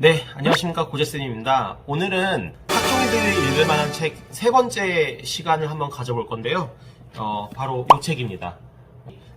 네, 안녕하십니까. 고재쌤입니다. 오늘은 학종이들이 읽을 만한 책 세 번째 시간을 한번 가져볼 건데요. 바로 이 책입니다.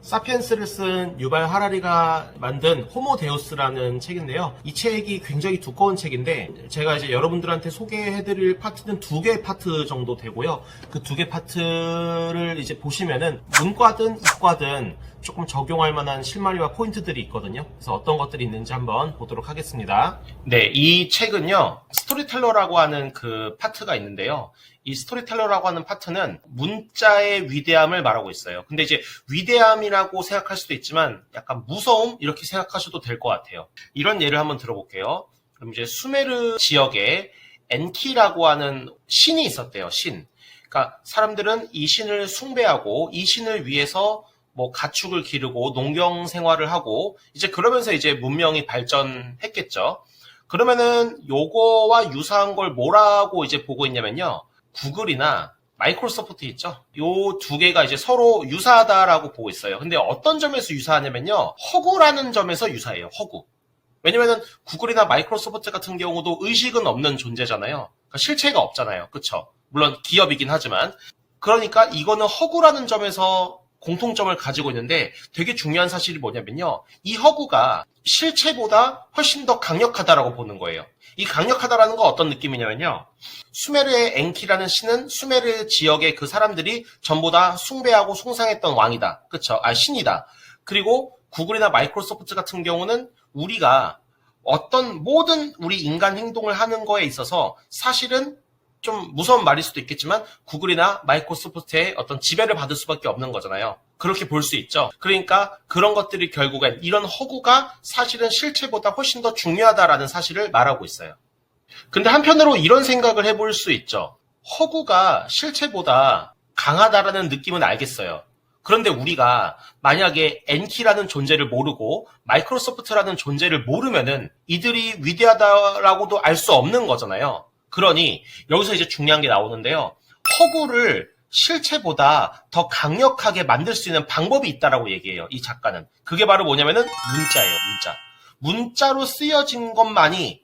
사피엔스를 쓴 유발 하라리가 만든 호모 데우스라는 책인데요. 이 책이 굉장히 두꺼운 책인데 제가 이제 여러분들한테 소개해드릴 파트는 두 개 파트 정도 되고요. 그 두 개 파트를 이제 보시면은 문과든 이과든 조금 적용할 만한 실마리와 포인트들이 있거든요. 그래서 어떤 것들이 있는지 한번 보도록 하겠습니다. 네, 이 책은요, 스토리텔러라고 하는 그 파트가 있는데요. 이 스토리텔러라고 하는 파트는 문자의 위대함을 말하고 있어요. 근데 이제 위대함이라고 생각할 수도 있지만 약간 무서움? 이렇게 생각하셔도 될 것 같아요. 이런 예를 한번 들어볼게요. 그럼 이제 수메르 지역에 엔키라고 하는 신이 있었대요. 신. 그러니까 사람들은 이 신을 숭배하고 이 신을 위해서 뭐 가축을 기르고 농경 생활을 하고 이제 그러면서 이제 문명이 발전했겠죠. 그러면은 요거와 유사한 걸 뭐라고 이제 보고 있냐면요. 구글이나 마이크로소프트 있죠? 요 두 개가 이제 서로 유사하다라고 보고 있어요. 근데 어떤 점에서 유사하냐면요. 허구라는 점에서 유사해요. 허구. 왜냐면은 구글이나 마이크로소프트 같은 경우도 의식은 없는 존재잖아요. 그러니까 실체가 없잖아요. 그쵸? 물론 기업이긴 하지만. 그러니까 이거는 허구라는 점에서 공통점을 가지고 있는데 되게 중요한 사실이 뭐냐면요. 이 허구가 실체보다 훨씬 더 강력하다라고 보는 거예요. 이 강력하다라는 건 어떤 느낌이냐면요. 수메르의 엔키라는 신은 수메르 지역의 그 사람들이 전부 다 숭배하고 숭상했던 왕이다. 그쵸? 신이다. 그리고 구글이나 마이크로소프트 같은 경우는 우리가 어떤 모든 우리 인간 행동을 하는 거에 있어서 사실은 좀 무서운 말일 수도 있겠지만 구글이나 마이크로소프트의 어떤 지배를 받을 수밖에 없는 거잖아요. 그렇게 볼 수 있죠. 그러니까 그런 것들이 결국엔 이런 허구가 사실은 실체보다 훨씬 더 중요하다라는 사실을 말하고 있어요. 근데 한편으로 이런 생각을 해볼 수 있죠. 허구가 실체보다 강하다라는 느낌은 알겠어요. 그런데 우리가 만약에 엔키라는 존재를 모르고 마이크로소프트라는 존재를 모르면은 이들이 위대하다라고도 알 수 없는 거잖아요. 그러니 여기서 이제 중요한 게 나오는데요. 허구를 실체보다 더 강력하게 만들 수 있는 방법이 있다라고 얘기해요. 이 작가는. 그게 바로 뭐냐면은 문자예요. 문자. 문자로 쓰여진 것만이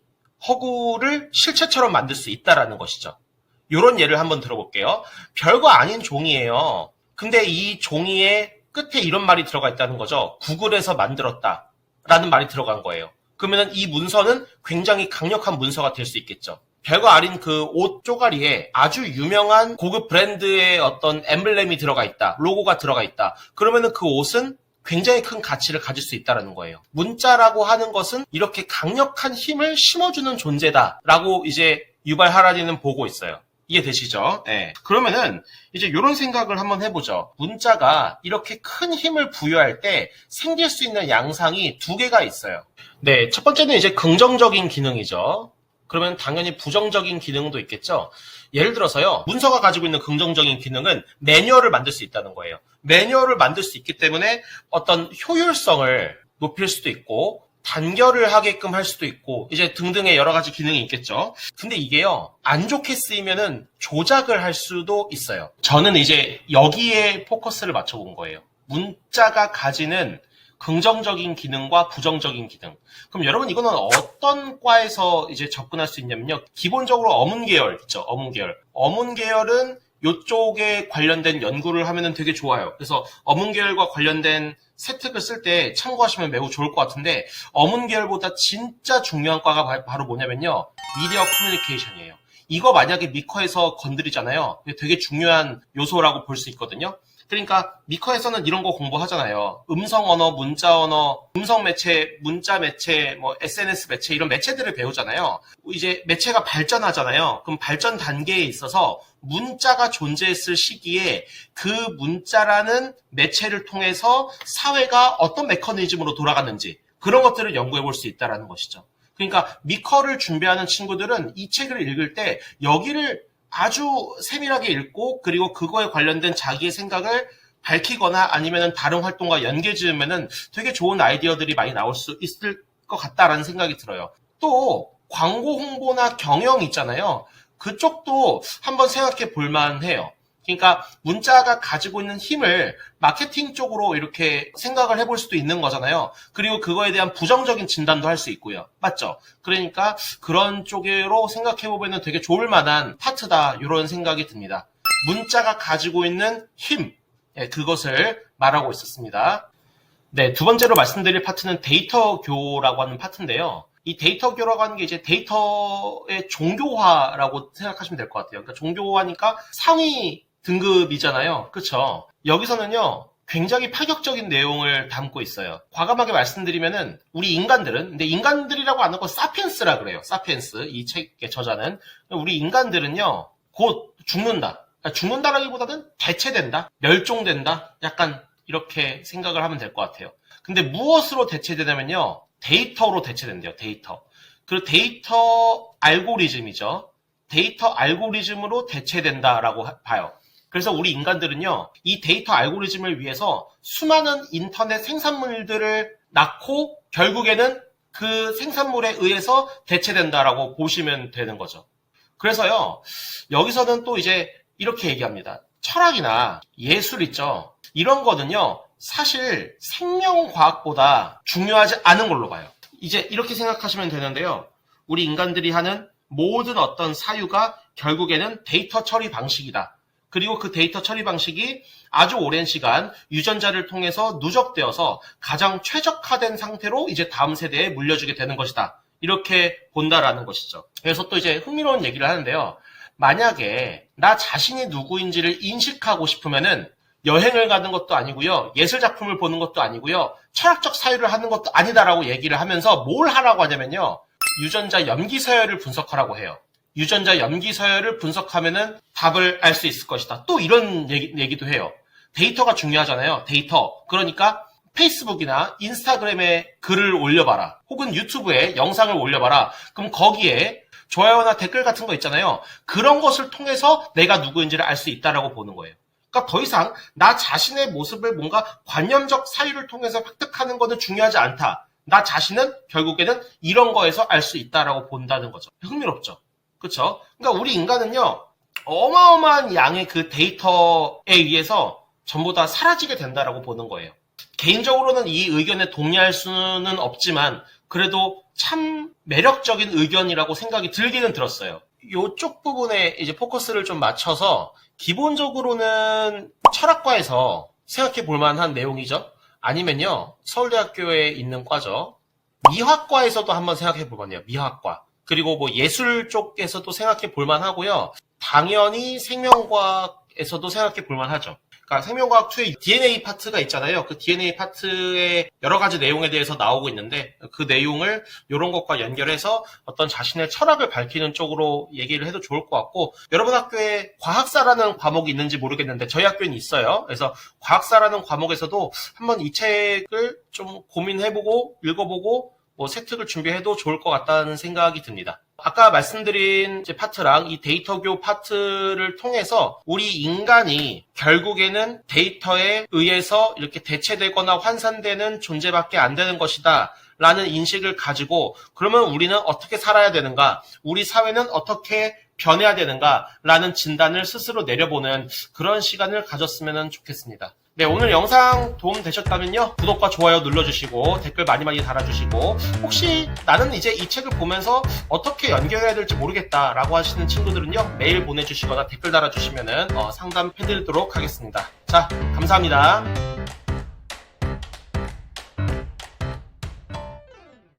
허구를 실체처럼 만들 수 있다라는 것이죠. 이런 예를 한번 들어볼게요. 별거 아닌 종이에요. 근데 이 종이의 끝에 이런 말이 들어가 있다는 거죠. 구글에서 만들었다 라는 말이 들어간 거예요. 그러면 이 문서는 굉장히 강력한 문서가 될 수 있겠죠. 별거 아닌 그 옷 쪼가리에 아주 유명한 고급 브랜드의 어떤 엠블렘이 들어가 있다. 로고가 들어가 있다. 그러면은 그 옷은 굉장히 큰 가치를 가질 수 있다는 거예요. 문자라고 하는 것은 이렇게 강력한 힘을 심어주는 존재다라고 이제 유발 하라리는 보고 있어요. 이해되시죠? 네. 그러면은 이제 이런 생각을 한번 해보죠. 문자가 이렇게 큰 힘을 부여할 때 생길 수 있는 양상이 두 개가 있어요. 네, 첫 번째는 이제 긍정적인 기능이죠. 그러면 당연히 부정적인 기능도 있겠죠. 예를 들어서요. 문서가 가지고 있는 긍정적인 기능은 매뉴얼을 만들 수 있다는 거예요. 매뉴얼을 만들 수 있기 때문에 어떤 효율성을 높일 수도 있고 단결을 하게끔 할 수도 있고 이제 등등의 여러 가지 기능이 있겠죠. 근데 이게요. 안 좋게 쓰이면은 조작을 할 수도 있어요. 저는 이제 여기에 포커스를 맞춰본 거예요. 문자가 가지는 긍정적인 기능과 부정적인 기능. 그럼 여러분 이거는 어떤 과에서 이제 접근할 수 있냐면요. 기본적으로 어문 계열 있죠. 어문 계열. 어문 계열은 이쪽에 관련된 연구를 하면은 되게 좋아요. 그래서 어문 계열과 관련된 세특을 쓸 때 참고하시면 매우 좋을 것 같은데 어문 계열보다 진짜 중요한 과가 바로 뭐냐면요. 미디어 커뮤니케이션이에요. 이거 만약에 미커에서 건드리잖아요. 되게 중요한 요소라고 볼 수 있거든요. 그러니까 미커에서는 이런 거 공부하잖아요. 음성 언어, 문자 언어, 음성 매체, 문자 매체, 뭐 SNS 매체 이런 매체들을 배우잖아요. 이제 매체가 발전하잖아요. 그럼 발전 단계에 있어서 문자가 존재했을 시기에 그 문자라는 매체를 통해서 사회가 어떤 메커니즘으로 돌아갔는지 그런 것들을 연구해 볼 수 있다는 것이죠. 그러니까 미커를 준비하는 친구들은 이 책을 읽을 때 여기를 아주 세밀하게 읽고 그리고 그거에 관련된 자기의 생각을 밝히거나 아니면 다른 활동과 연계 지으면은 되게 좋은 아이디어들이 많이 나올 수 있을 것 같다라는 생각이 들어요. 또 광고 홍보나 경영 있잖아요. 그쪽도 한번 생각해 볼 만해요. 그러니까 문자가 가지고 있는 힘을 마케팅 쪽으로 이렇게 생각을 해볼 수도 있는 거잖아요. 그리고 그거에 대한 부정적인 진단도 할 수 있고요. 맞죠? 그러니까 그런 쪽으로 생각해보면 되게 좋을 만한 파트다, 이런 생각이 듭니다. 문자가 가지고 있는 힘, 그것을 말하고 있었습니다. 네, 두 번째로 말씀드릴 파트는 데이터교라고 하는 파트인데요. 이 데이터교라고 하는 게 이제 데이터의 종교화라고 생각하시면 될 것 같아요. 그러니까 종교화니까 상위 등급이잖아요. 그쵸? 여기서는요, 굉장히 파격적인 내용을 담고 있어요. 과감하게 말씀드리면은, 우리 인간들은, 근데 인간들이라고 안 하고 사피엔스라 그래요. 사피엔스. 이 책의 저자는. 우리 인간들은요, 곧 죽는다. 그러니까 죽는다라기보다는 대체된다. 멸종된다. 약간 이렇게 생각을 하면 될 것 같아요. 근데 무엇으로 대체되냐면요, 데이터로 대체된대요. 데이터. 그리고 데이터 알고리즘이죠. 데이터 알고리즘으로 대체된다라고 봐요. 그래서 우리 인간들은요, 이 데이터 알고리즘을 위해서 수많은 인터넷 생산물들을 낳고 결국에는 그 생산물에 의해서 대체된다라고 보시면 되는 거죠. 그래서요, 여기서는 또 이제 이렇게 얘기합니다. 철학이나 예술 있죠. 이런 거는요, 사실 생명과학보다 중요하지 않은 걸로 봐요. 이제 이렇게 생각하시면 되는데요. 우리 인간들이 하는 모든 어떤 사유가 결국에는 데이터 처리 방식이다. 그리고 그 데이터 처리 방식이 아주 오랜 시간 유전자를 통해서 누적되어서 가장 최적화된 상태로 이제 다음 세대에 물려주게 되는 것이다. 이렇게 본다라는 것이죠. 그래서 또 이제 흥미로운 얘기를 하는데요. 만약에 나 자신이 누구인지를 인식하고 싶으면은 여행을 가는 것도 아니고요. 예술 작품을 보는 것도 아니고요. 철학적 사유를 하는 것도 아니다라고 얘기를 하면서 뭘 하라고 하냐면요. 유전자 염기 서열을 분석하라고 해요. 유전자 염기 서열을 분석하면은 답을 알 수 있을 것이다. 또 이런 얘기도 해요. 데이터가 중요하잖아요. 데이터. 그러니까 페이스북이나 인스타그램에 글을 올려봐라. 혹은 유튜브에 영상을 올려봐라. 그럼 거기에 좋아요나 댓글 같은 거 있잖아요. 그런 것을 통해서 내가 누구인지를 알 수 있다라고 보는 거예요. 그러니까 더 이상 나 자신의 모습을 뭔가 관념적 사유를 통해서 획득하는 것은 중요하지 않다. 나 자신은 결국에는 이런 거에서 알 수 있다라고 본다는 거죠. 흥미롭죠? 그렇죠? 그러니까 우리 인간은요, 어마어마한 양의 그 데이터에 의해서 전부 다 사라지게 된다라고 보는 거예요. 개인적으로는 이 의견에 동의할 수는 없지만 그래도 참 매력적인 의견이라고 생각이 들기는 들었어요. 이쪽 부분에 이제 포커스를 좀 맞춰서 기본적으로는 철학과에서 생각해 볼 만한 내용이죠. 아니면요, 서울대학교에 있는 과죠. 미학과에서도 한번 생각해 볼 만해요. 미학과. 그리고 뭐 예술 쪽에서도 생각해 볼 만하고요. 당연히 생명과학에서도 생각해 볼 만하죠. 그러니까 생명과학 2의 DNA 파트가 있잖아요. 그 DNA 파트의 여러 가지 내용에 대해서 나오고 있는데 그 내용을 이런 것과 연결해서 어떤 자신의 철학을 밝히는 쪽으로 얘기를 해도 좋을 것 같고, 여러분 학교에 과학사라는 과목이 있는지 모르겠는데 저희 학교에는 있어요. 그래서 과학사라는 과목에서도 한번 이 책을 좀 고민해보고 읽어보고 뭐 세특을 준비해도 좋을 것 같다는 생각이 듭니다. 아까 말씀드린 이제 파트랑 이 데이터교 파트를 통해서 우리 인간이 결국에는 데이터에 의해서 이렇게 대체되거나 환산되는 존재밖에 안 되는 것이다 라는 인식을 가지고, 그러면 우리는 어떻게 살아야 되는가, 우리 사회는 어떻게 변해야 되는가 라는 진단을 스스로 내려보는 그런 시간을 가졌으면 좋겠습니다. 네, 오늘 영상 도움 되셨다면요, 구독과 좋아요 눌러주시고 댓글 많이 달아주시고, 혹시 나는 이제 이 책을 보면서 어떻게 연결해야 될지 모르겠다 라고 하시는 친구들은요, 메일 보내주시거나 댓글 달아주시면은 상담해드리도록 하겠습니다. 자, 감사합니다.